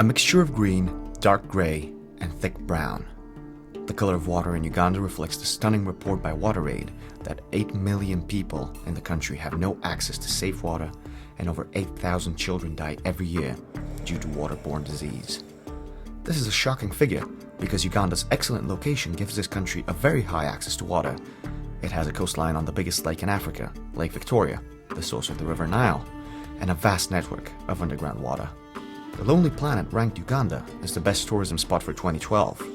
A mixture of green, dark grey, and thick brown. The color of water in Uganda reflects the stunning report by WaterAid that 8 million people in the country have no access to safe water and over 8,000 children die every year due to waterborne disease. This is a shocking figure because Uganda's excellent location gives this country a very high access to water. It has a coastline on the biggest lake in Africa, Lake Victoria, the source of the River Nile, and a vast network of underground water. The Lonely Planet ranked Uganda as the best tourism spot for 2012,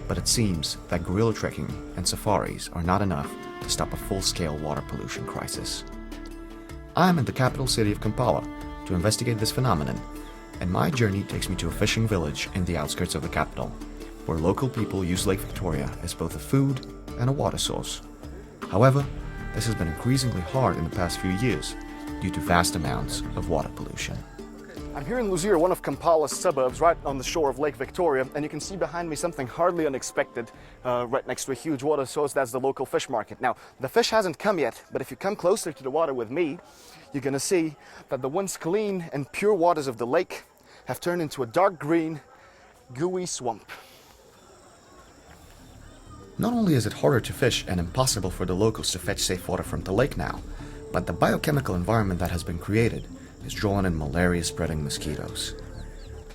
but it seems that gorilla trekking and safaris are not enough to stop a full-scale water pollution crisis. I am in the capital city of Kampala to investigate this phenomenon, and my journey takes me to a fishing village in the outskirts of the capital, where local people use Lake Victoria as both a food and a water source. However, this has been increasingly hard in the past few years due to vast amounts of water pollution. I'm here in Luzira, one of Kampala's suburbs, right on the shore of Lake Victoria, and you can see behind me something hardly unexpected, right next to a huge water source. That's the local fish market. Now, the fish hasn't come yet, but if you come closer to the water with me, you're going to see that the once clean and pure waters of the lake have turned into a dark green, gooey swamp. Not only is it harder to fish and impossible for the locals to fetch safe water from the lake now, but the biochemical environment that has been created is drawing in malaria-spreading mosquitoes.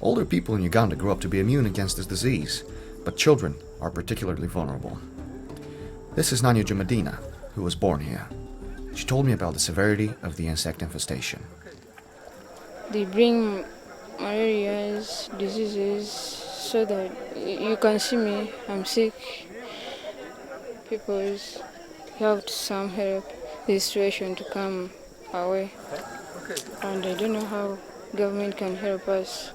Older people in Uganda grow up to be immune against this disease, but children are particularly vulnerable. This is Nanya Jumadina, who was born here. She told me about the severity of the insect infestation. They bring malaria diseases so that you can see me, I'm sick. People have some help this situation to come away. And I don't know how government can help us.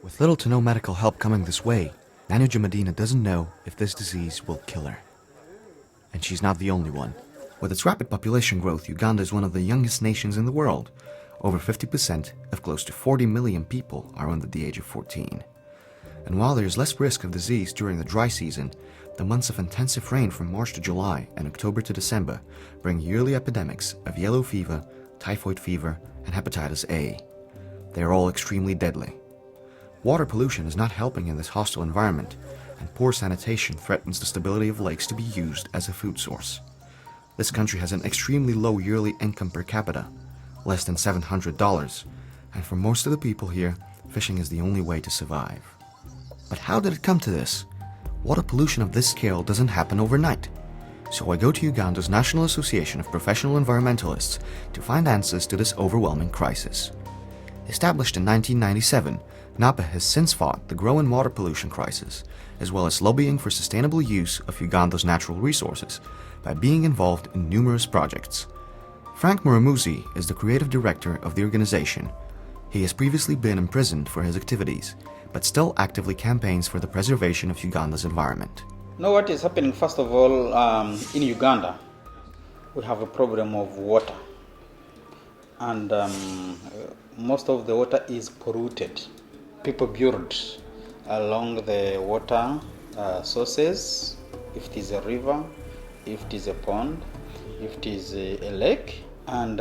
With little to no medical help coming this way, Nanya Jumadina doesn't know if this disease will kill her. And she's not the only one. With its rapid population growth, Uganda is one of the youngest nations in the world. Over 50% of close to 40 million people are under the age of 14. And while there is less risk of disease during the dry season, the months of intensive rain from March to July and October to December bring yearly epidemics of yellow fever, typhoid fever, and hepatitis A. They are all extremely deadly. Water pollution is not helping in this hostile environment, and poor sanitation threatens the stability of lakes to be used as a food source. This country has an extremely low yearly income per capita, less than $700, and for most of the people here, fishing is the only way to survive. But how did it come to this? Water pollution of this scale doesn't happen overnight. So I go to Uganda's National Association of Professional Environmentalists to find answers to this overwhelming crisis. Established in 1997, NAPA has since fought the growing water pollution crisis, as well as lobbying for sustainable use of Uganda's natural resources by being involved in numerous projects. Frank Muramuzi is the creative director of the organization. He has previously been imprisoned for his activities, but still actively campaigns for the preservation of Uganda's environment. Now what is happening, first of all, in Uganda, we have a problem of water. And most of the water is polluted. People build along the water sources, if it is a river, if it is a pond, if it is a lake, and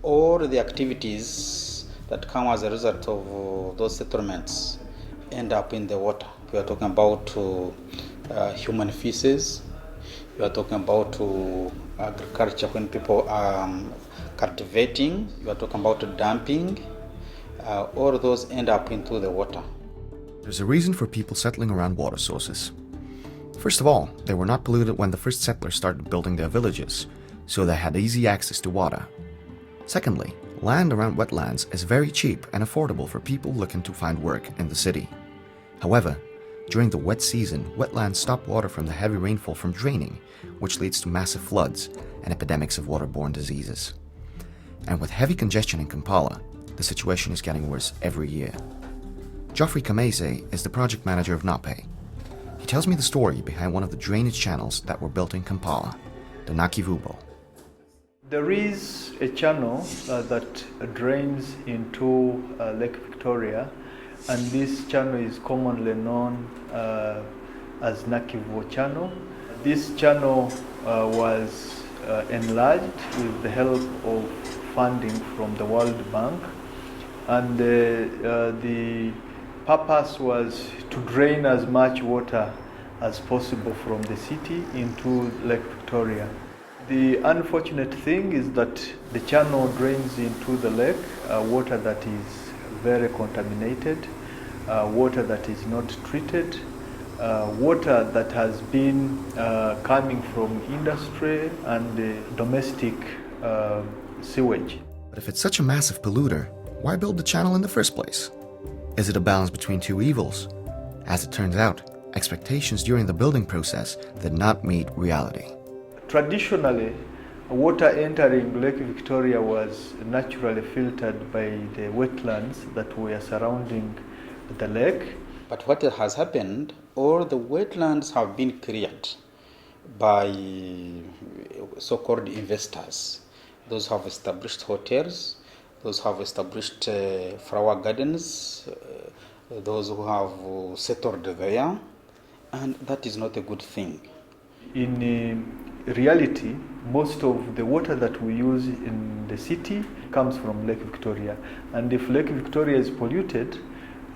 all the activities that come as a result of those settlements end up in the water. We are talking about human feces. We are talking about agriculture when people are cultivating. We are talking about dumping. All of those end up into the water. There's a reason for people settling around water sources. First of all, they were not polluted when the first settlers started building their villages, so they had easy access to water. Secondly, land around wetlands is very cheap and affordable for people looking to find work in the city. However, during the wet season, wetlands stop water from the heavy rainfall from draining, which leads to massive floods and epidemics of waterborne diseases. And with heavy congestion in Kampala, the situation is getting worse every year. Geoffrey Kameze is the project manager of NAPE. He tells me the story behind one of the drainage channels that were built in Kampala, the Nakivubo. There is a channel that drains into Lake Victoria, and this channel is commonly known as Nakivubo channel. This channel was enlarged with the help of funding from the World Bank, and the purpose was to drain as much water as possible from the city into Lake Victoria. The unfortunate thing is that the channel drains into the lake water that is very contaminated, water that is not treated, water that has been coming from industry and domestic sewage. But if it's such a massive polluter, why build the channel in the first place? Is it a balance between two evils? As it turns out, expectations during the building process did not meet reality. Traditionally, water entering Lake Victoria was naturally filtered by the wetlands that were surrounding the lake. But what has happened, all the wetlands have been cleared by so-called investors. Those have established hotels, those have established flower gardens, those who have settled there, and that is not a good thing. In reality, most of the water that we use in the city comes from Lake Victoria, and if Lake Victoria is polluted,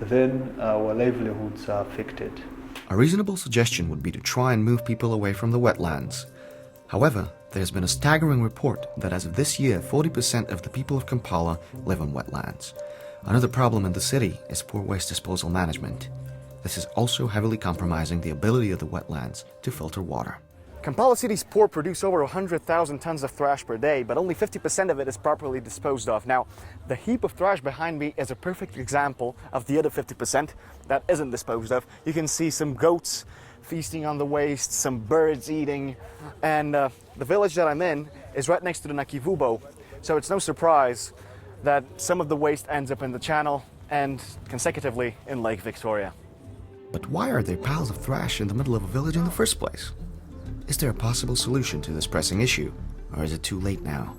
then our livelihoods are affected. A reasonable suggestion would be to try and move people away from the wetlands. However, there's been a staggering report that as of this year, 40% of the people of Kampala live on wetlands. Another problem in the city is poor waste disposal management. This is also heavily compromising the ability of the wetlands to filter water. Kampala City's port produce over 100,000 tons of thrash per day, but only 50% of it is properly disposed of. Now, the heap of thrash behind me is a perfect example of the other 50% that isn't disposed of. You can see some goats feasting on the waste, some birds eating, and the village that I'm in is right next to the Nakivubo, so it's no surprise that some of the waste ends up in the channel and consecutively in Lake Victoria. But why are there piles of thrash in the middle of a village in the first place? Is there a possible solution to this pressing issue, or is it too late now?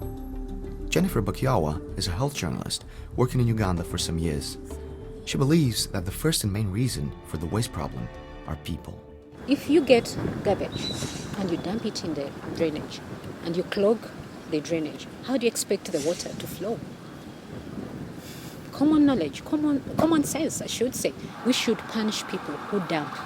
Jennifer Bakyawa is a health journalist working in Uganda for some years. She believes that the first and main reason for the waste problem are people. If you get garbage and you dump it in the drainage and you clog the drainage, how do you expect the water to flow? Common knowledge, common sense, I should say. We should punish people who dump.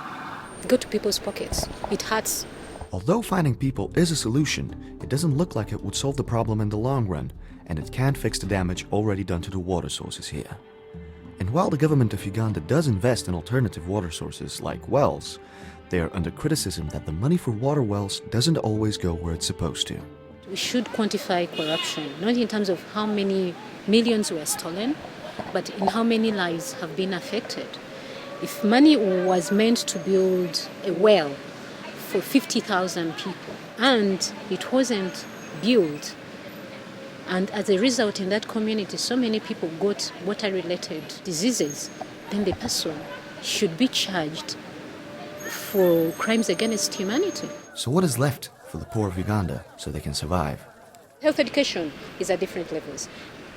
Go to people's pockets. It hurts. Although finding people is a solution, it doesn't look like it would solve the problem in the long run, and it can't fix the damage already done to the water sources here. And while the government of Uganda does invest in alternative water sources like wells, they are under criticism that the money for water wells doesn't always go where it's supposed to. We should quantify corruption, not in terms of how many millions were stolen, but in how many lives have been affected. If money was meant to build a well for 50,000 people and it wasn't built, and as a result in that community so many people got water-related diseases, then the person should be charged for crimes against humanity. So what is left for the poor of Uganda so they can survive? Health education is at different levels.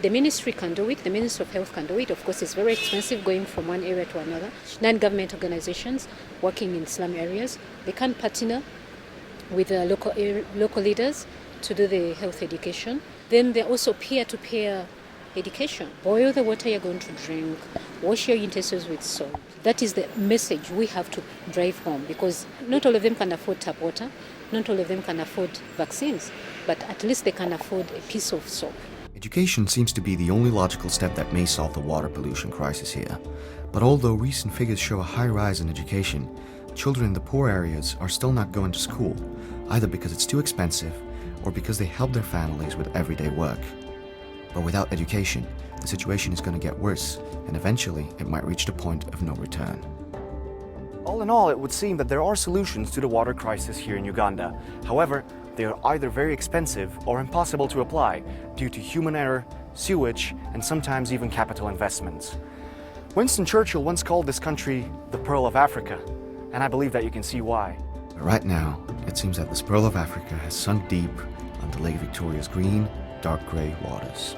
The ministry can do it, the Ministry of Health can do it. Of course, it's very expensive going from one area to another. Non-government organizations working in slum areas, they can partner with local leaders to do the health education. Then there are also peer-to-peer education. Boil the water you're going to drink, wash your utensils with soap. That is the message we have to drive home, because not all of them can afford tap water, not all of them can afford vaccines, but at least they can afford a piece of soap. Education seems to be the only logical step that may solve the water pollution crisis here. But although recent figures show a high rise in education, children in the poor areas are still not going to school, either because it's too expensive or because they help their families with everyday work. But without education, the situation is going to get worse, and eventually it might reach the point of no return. All in all, it would seem that there are solutions to the water crisis here in Uganda. However, they are either very expensive or impossible to apply due to human error, sewage, and sometimes even capital investments. Winston Churchill once called this country the Pearl of Africa, and I believe that you can see why. But right now, it seems that this Pearl of Africa has sunk deep under Lake Victoria's green, dark grey waters.